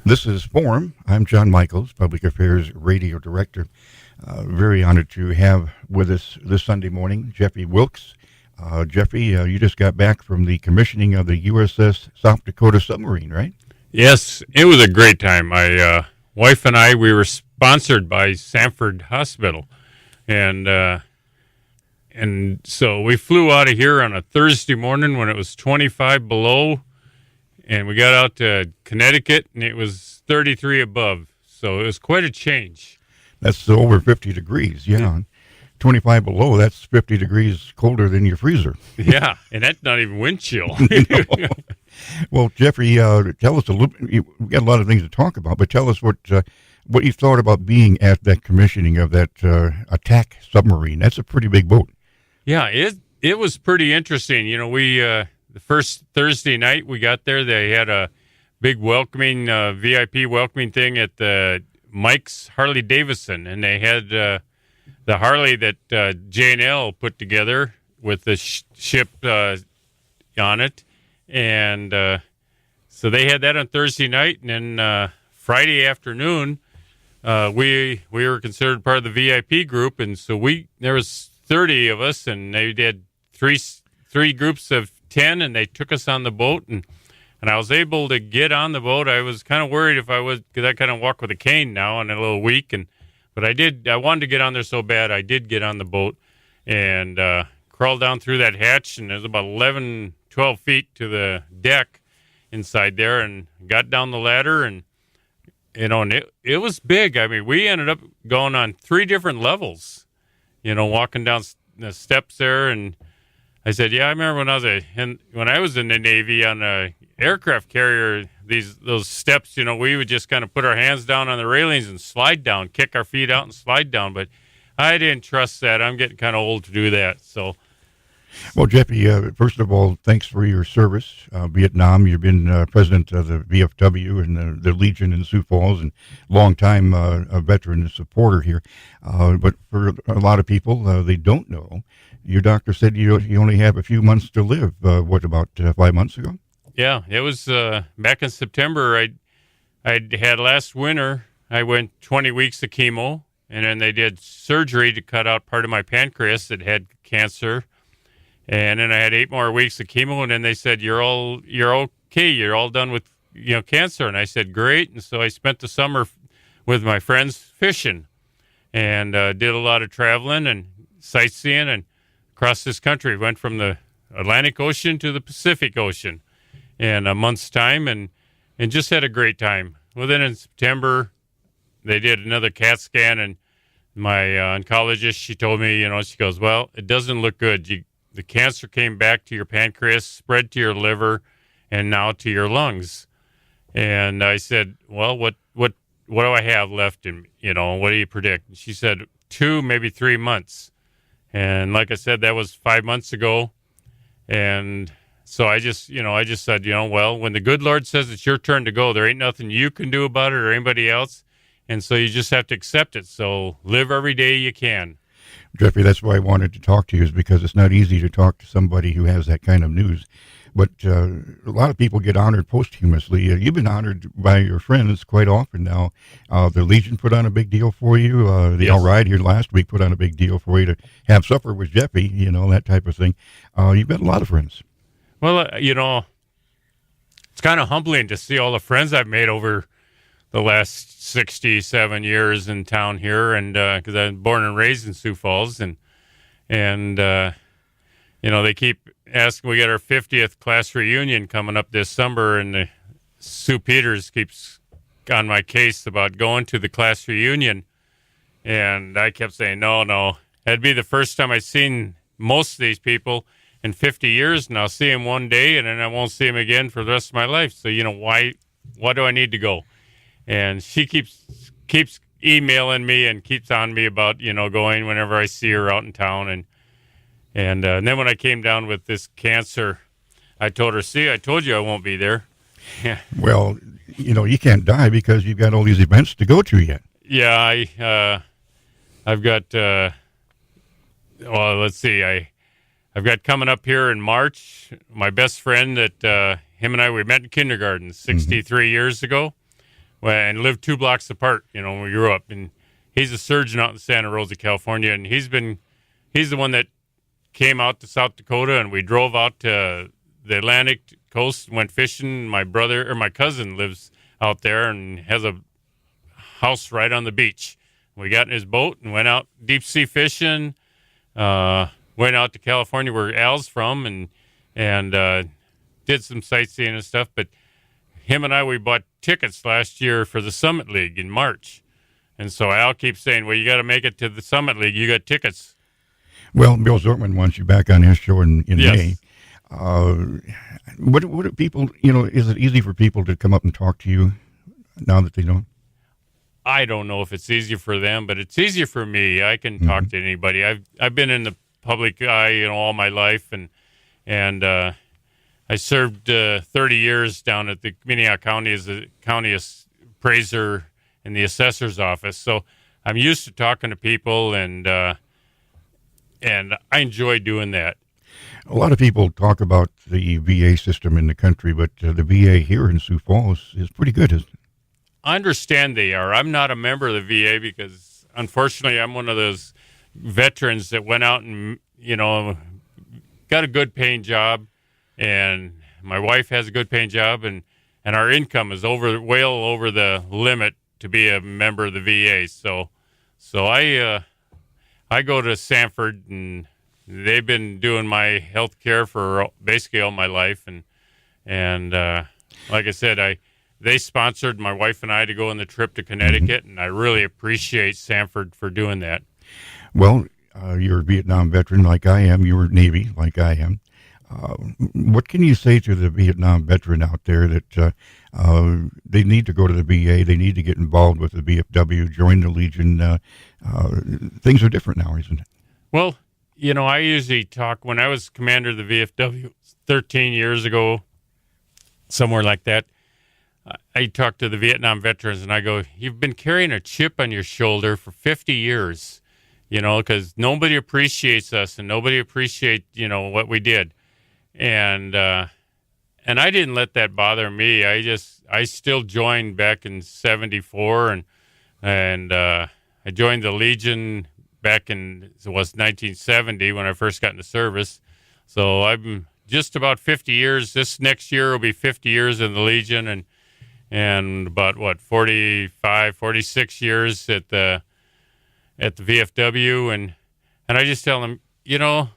This is Forum. I'm Jon Michaels, Public Affairs Radio Director. Very honored to have with us this Sunday morning Jeffy Wilkes. Jeffy, you just got back from the commissioning of the U.S.S. South Dakota submarine, right? Yes, it was a great time. My wife and I, we were sponsored by Sanford Hospital, and so we flew out of here on a Thursday morning when it was 25 below, and we got out to Connecticut, and it was 33 above. So it was quite a change. That's over 50 degrees, yeah. 25 below, that's 50 degrees colder than your freezer. Yeah, and that's not even wind chill. Well, Jeffrey, tell us a little. We got a lot of things to talk about, but tell us what you thought about being at that commissioning of that attack submarine. That's a pretty big boat. Yeah, it was pretty interesting. You know, we the first Thursday night we got there, they had a big welcoming VIP welcoming thing at the Mike's Harley Davidson, and they had the Harley that J&L put together with the ship on it. And so they had that on Thursday night, and then Friday afternoon, we were considered part of the VIP group, and so there was 30 of us, and they did three groups of 10, and they took us on the boat, and I was able to get on the boat. I was kind of worried if I was, because I kind of walk with a cane now and a little weak, but I wanted to get on there so bad. I did get on the boat and crawled down through that hatch, and there's about 12 feet to the deck inside there, and got down the ladder, and and it was big. I mean, we ended up going on 3 different levels, walking down the steps there. And I said, yeah, I remember when I was in the Navy on a aircraft carrier, those steps, we would just kind of put our hands down on the railings and slide down, kick our feet out and slide down. But I didn't trust that. I'm getting kind of old to do that. So, well, Jeffy, first of all, thanks for your service. Vietnam, you've been president of the VFW and the Legion in Sioux Falls, and long-time a veteran and supporter here. But for a lot of people, they don't know. Your doctor said you only have a few months to live. What, about 5 months ago? Yeah, it was back in September. I had last winter, I went 20 weeks of chemo, and then they did surgery to cut out part of my pancreas that had cancer. And then I had 8 more weeks of chemo, and then they said, you're okay. You're all done with, cancer. And I said, great. And so I spent the summer with my friends fishing, and did a lot of traveling and sightseeing and across this country. Went from the Atlantic Ocean to the Pacific Ocean in a month's time, and just had a great time. Well, then in September, they did another CAT scan, and my oncologist, she told me, she goes, well, it doesn't look good. The cancer came back to your pancreas, spread to your liver, and now to your lungs. And I said, well, what do I have left? And, what do you predict? And she said 2, maybe 3 months. And like I said, that was 5 months ago. And so I just said, well, when the good Lord says it's your turn to go, there ain't nothing you can do about it or anybody else. And so you just have to accept it. So live every day you can. Jeffrey, that's why I wanted to talk to you, is because it's not easy to talk to somebody who has that kind of news. But a lot of people get honored posthumously. You've been honored by your friends quite often now. The Legion put on a big deal for you. The Yes. Ride here last week put on a big deal for you to have supper with Jeffy, that type of thing. You've got a lot of friends. Well, it's kind of humbling to see all the friends I've made over the last 67 years in town here, and because I'm born and raised in Sioux Falls, and they keep asking. We got our 50th class reunion coming up this summer, and Sue Peters keeps on my case about going to the class reunion, and I kept saying no. That'd be the first time I've seen most of these people in 50 years, and I'll see them one day, and then I won't see them again for the rest of my life. So why do I need to go? And she keeps emailing me and keeps on me about, going whenever I see her out in town. And then when I came down with this cancer, I told her, see, I told you I won't be there. Well, you can't die because you've got all these events to go to yet. Yeah, I've got, let's see, I've got coming up here in March, my best friend that him and I, we met in kindergarten 63 years ago. and lived 2 blocks apart, when we grew up. And he's a surgeon out in Santa Rosa, California, and he's the one that came out to South Dakota, and we drove out to the Atlantic coast and went fishing. My cousin lives out there and has a house right on the beach. We got in his boat and went out deep sea fishing. Went out to California where Al's from and did some sightseeing and stuff. But him and we bought tickets last year for the Summit League in March. And so Al keeps saying, well, you got to make it to the Summit League. You got tickets. Well, Bill Zortman wants you back on his show in Yes. May. What do people, is it easy for people to come up and talk to you now that they know? I don't know if it's easier for them, but it's easier for me. I can talk to anybody. I've been in the public eye, all my life, and I served 30 years down at the Minnehaha County as a county appraiser in the assessor's office. So I'm used to talking to people, and I enjoy doing that. A lot of people talk about the VA system in the country, but the VA here in Sioux Falls is pretty good, isn't it? I understand they are. I'm not a member of the VA because, unfortunately, I'm one of those veterans that went out and, got a good paying job, and my wife has a good paying job, and our income is well over the limit to be a member of the VA. So I go to Sanford, and they've been doing my health care for basically all my life, and like I said, they sponsored my wife and I to go on the trip to Connecticut, and I really appreciate Sanford for doing that. Well, you're a Vietnam veteran like I am. You were Navy like I am. What can you say to the Vietnam veteran out there that they need to go to the VA, they need to get involved with the VFW, join the Legion? Things are different now, isn't it? Well, I usually talk, when I was commander of the VFW 13 years ago, somewhere like that, I talk to the Vietnam veterans and I go, you've been carrying a chip on your shoulder for 50 years, because nobody appreciates us and nobody appreciates, what we did. And I didn't let that bother me. I still joined back in 74 and I joined the Legion back in, it was 1970 when I first got into service. So I'm just about 50 years. This next year will be 50 years in the Legion and about 46 years at the VFW, and I just tell them, the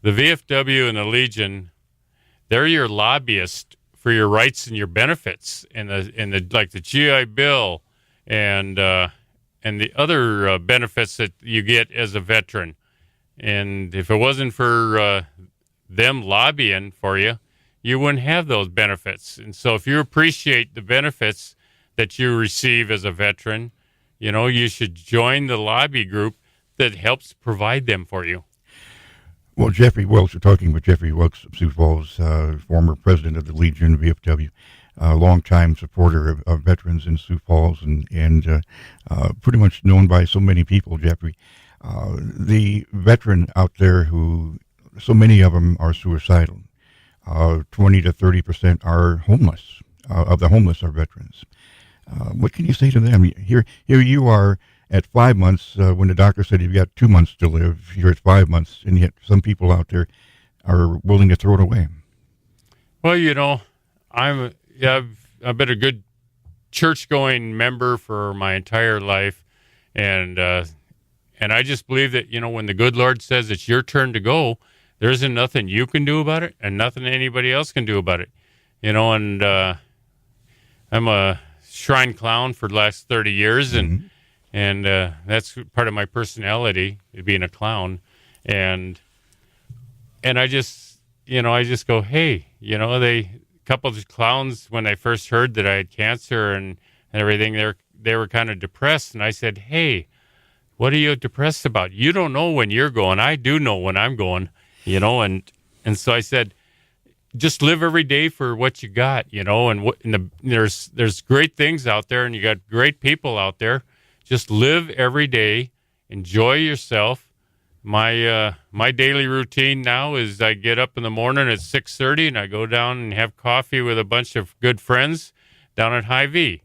VFW and the Legion, they're your lobbyists for your rights and your benefits, and the like the GI Bill, and the other benefits that you get as a veteran. And if it wasn't for them lobbying for you, you wouldn't have those benefits. And so if you appreciate the benefits that you receive as a veteran, you should join the lobby group that helps provide them for you. Well, Jeffrey Wilkes, we're talking with Jeffrey Wilkes of Sioux Falls, former president of the Legion, VFW, longtime supporter of veterans in Sioux Falls, and pretty much known by so many people, Jeffrey. The veteran out there who, so many of them are suicidal. 20 to 30% are homeless. Of the homeless are veterans. What can you say to them? Here you are at 5 months when the doctor said you've got 2 months to live. You're at 5 months, and yet some people out there are willing to throw it away. Well, I've been a good church-going member for my entire life, and I just believe that when the good Lord says it's your turn to go, there isn't nothing you can do about it, and nothing anybody else can do about it. And I'm a shrine clown for the last 30 years, and that's part of my personality, being a clown. And I just go, hey, a couple of clowns, when I first heard that I had cancer and everything, they were kind of depressed. And I said, hey, what are you depressed about? You don't know when you're going. I do know when I'm going, and so I said, just live every day for what you got, there's great things out there, and you got great people out there. Just live every day, enjoy yourself. My daily routine now is I get up in the morning at 6:30 and I go down and have coffee with a bunch of good friends down at Hy-Vee.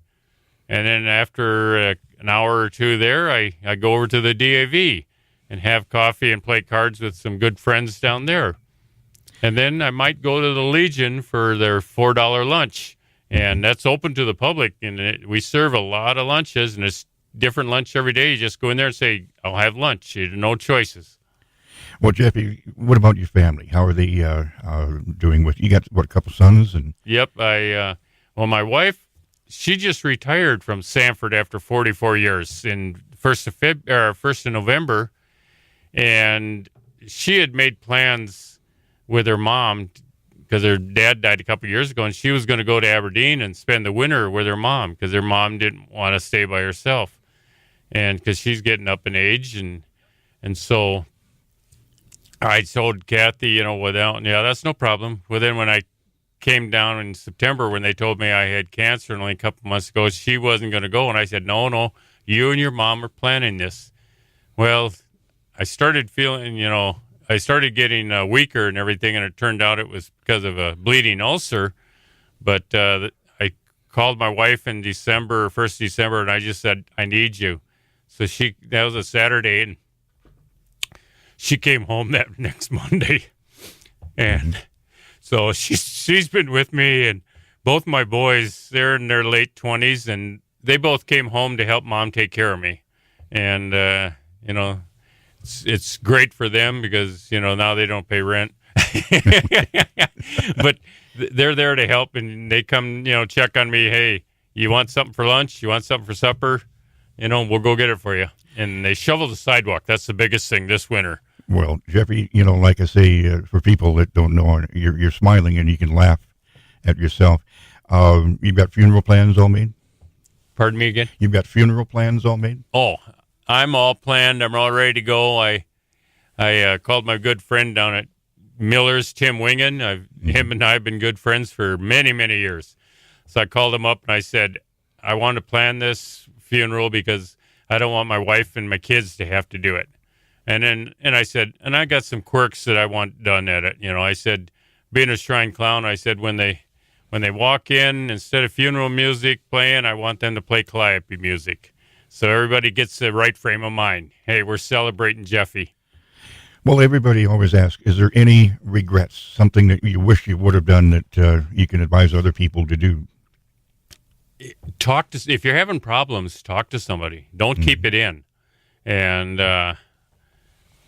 And then after an hour or two there, I go over to the DAV and have coffee and play cards with some good friends down there. And then I might go to the Legion for their $4 lunch. And that's open to the public. And we serve a lot of lunches, and it's different lunch every day. You just go in there and say, I'll have lunch. You have no choices. Well, Jeffy, what about your family? How are they doing? You got, a couple sons? And Yep. My wife, she just retired from Sanford after 44 years in 1st of November. And she had made plans with her mom because her dad died a couple of years ago, and she was going to go to Aberdeen and spend the winter with her mom because her mom didn't want to stay by herself, and because she's getting up in age, and so I told Kathy, that's no problem. Well, then when I came down in September when they told me I had cancer and only a couple months ago, she wasn't going to go, and I said, no, you and your mom are planning this. Well, I started feeling, I started getting weaker and everything, and it turned out it was because of a bleeding ulcer. But I called my wife in December, 1st December, and I just said, I need you. So that was a Saturday, and she came home that next Monday. And so she's been with me, and both my boys, they're in their late 20s, and they both came home to help Mom take care of me. And, it's great for them because, now they don't pay rent. But they're there to help, and they come, check on me. Hey, you want something for lunch? You want something for supper? We'll go get it for you. And they shovel the sidewalk. That's the biggest thing this winter. Well, Jeffy, like I say, for people that don't know, you're smiling and you can laugh at yourself. You've got funeral plans all made? Pardon me again? You've got funeral plans all made? Oh, I'm all planned. I'm all ready to go. I called my good friend down at Miller's, Tim Wingen. Him and I have been good friends for many, many years. So I called him up and I said, I want to plan this funeral because I don't want my wife and my kids to have to do it. And I said, and I got some quirks that I want done at it. I said, being a shrine clown, I said, when they walk in, instead of funeral music playing, I want them to play calliope music. So everybody gets the right frame of mind. Hey, we're celebrating Jeffy. Well, everybody always asks, is there any regrets, something that you wish you would have done that you can advise other people to do? If you're having problems, talk to somebody. Don't keep it in. And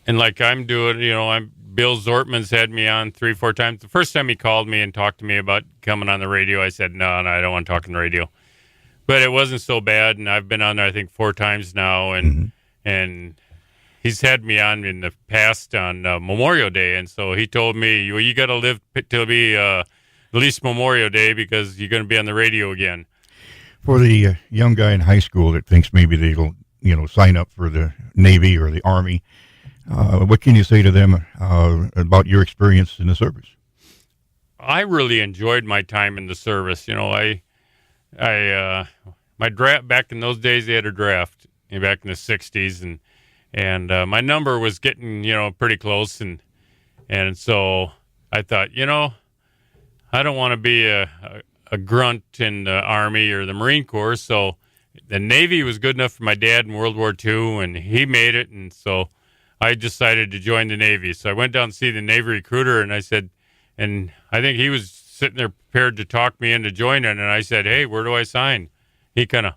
like I'm doing, Bill Zortman's had me on 3-4 times. The first time he called me and talked to me about coming on the radio, I said, no, I don't want to talk on the radio. But it wasn't so bad, and I've been on there, I think, 4 times now, and he's had me on in the past on Memorial Day, and so he told me, well, you got to live till be at least Memorial Day because you're going to be on the radio again. For the young guy in high school that thinks maybe they'll, sign up for the Navy or the Army, what can you say to them about your experience in the service? I really enjoyed my time in the service. My draft back in those days, they had a draft back in the 60s, and my number was getting, pretty close. And so I thought, I don't want to be a grunt in the Army or the Marine Corps. So the Navy was good enough for my dad in World War II, and he made it. And so I decided to join the Navy. So I went down to see the Navy recruiter, and I said, and I think he was sitting there prepared to talk me into joining, and I said, hey, where do I sign? He kind of,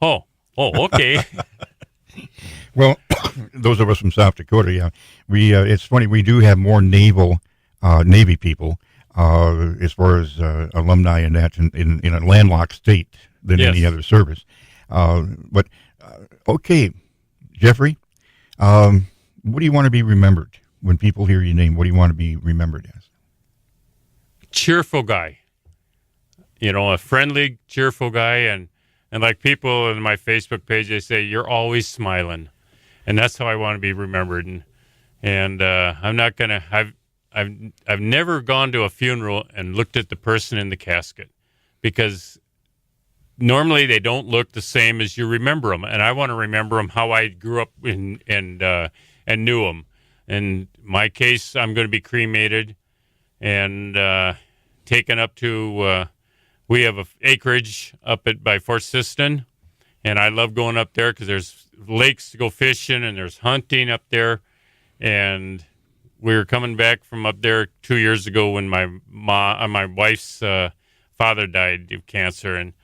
oh, okay. Well, those of us from South Dakota, yeah, it's funny, we do have more Navy people as far as alumni and that in a landlocked state than any other service. But okay, Jeffrey, what do you want to be remembered when people hear your name? What do you want to be remembered as? Cheerful guy, a friendly, cheerful guy. And like people in my Facebook page, they say, you're always smiling. And that's how I want to be remembered. And I'm not going to, I've never gone to a funeral and looked at the person in the casket because normally they don't look the same as you remember them. And I want to remember them how I grew up and knew them. In my case, I'm going to be cremated and taken up to, we have a acreage up by Fort Siston, and I love going up there because there's lakes to go fishing and there's hunting up there. And we were coming back from up there 2 years ago when my wife's father died of cancer, and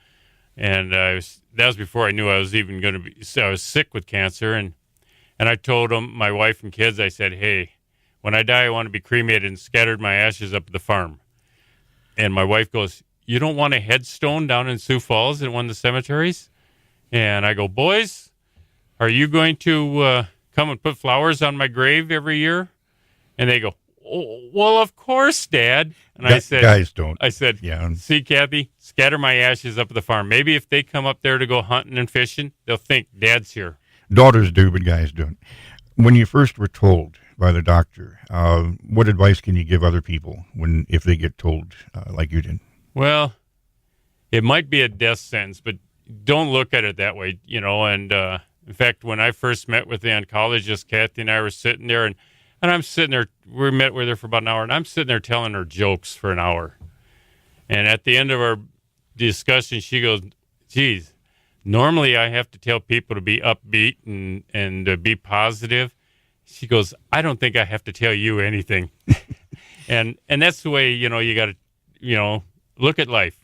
that was before I knew I was even going to be. So I was sick with cancer, and I told my wife and kids, I said, hey, when I die, I want to be cremated and scattered my ashes up at the farm. And my wife goes, you don't want a headstone down in Sioux Falls in one of the cemeteries? And I go, boys, are you going to come and put flowers on my grave every year? And they go, oh, well, of course, Dad. And I said, guys don't. I said, yeah. See, Kathy, scatter my ashes up at the farm. Maybe if they come up there to go hunting and fishing, they'll think Dad's here. Daughters do, but guys don't. When you first were told by the doctor, what advice can you give other people if they get told like you did? Well, it might be a death sentence, but don't look at it that way, And in fact, when I first met with the oncologist, Kathy and I were sitting there, and I'm sitting there. We met with her for about an hour, and I'm sitting there telling her jokes for an hour. And at the end of our discussion, she goes, geez, normally I have to tell people to be upbeat and be positive. She goes, I don't think I have to tell you anything. and that's the way, you got to, look at life,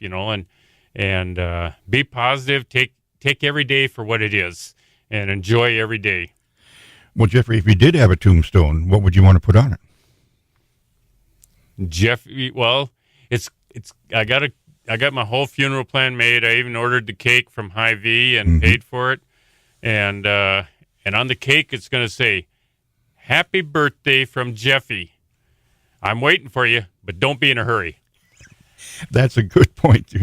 and be positive, take every day for what it is, and enjoy every day. Well, Jeffrey, if you did have a tombstone, what would you want to put on it? Well, I got my whole funeral plan made. I even ordered the cake from Hy-Vee and paid for it. And on the cake, it's going to say, "Happy birthday from Jeffy. I'm waiting for you, but don't be in a hurry." That's a good point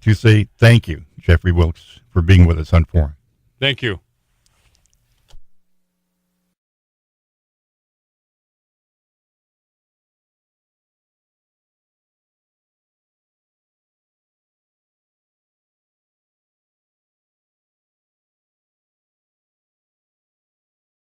to say thank you, Jeffrey Wilkes, for being with us on Forum. Thank you.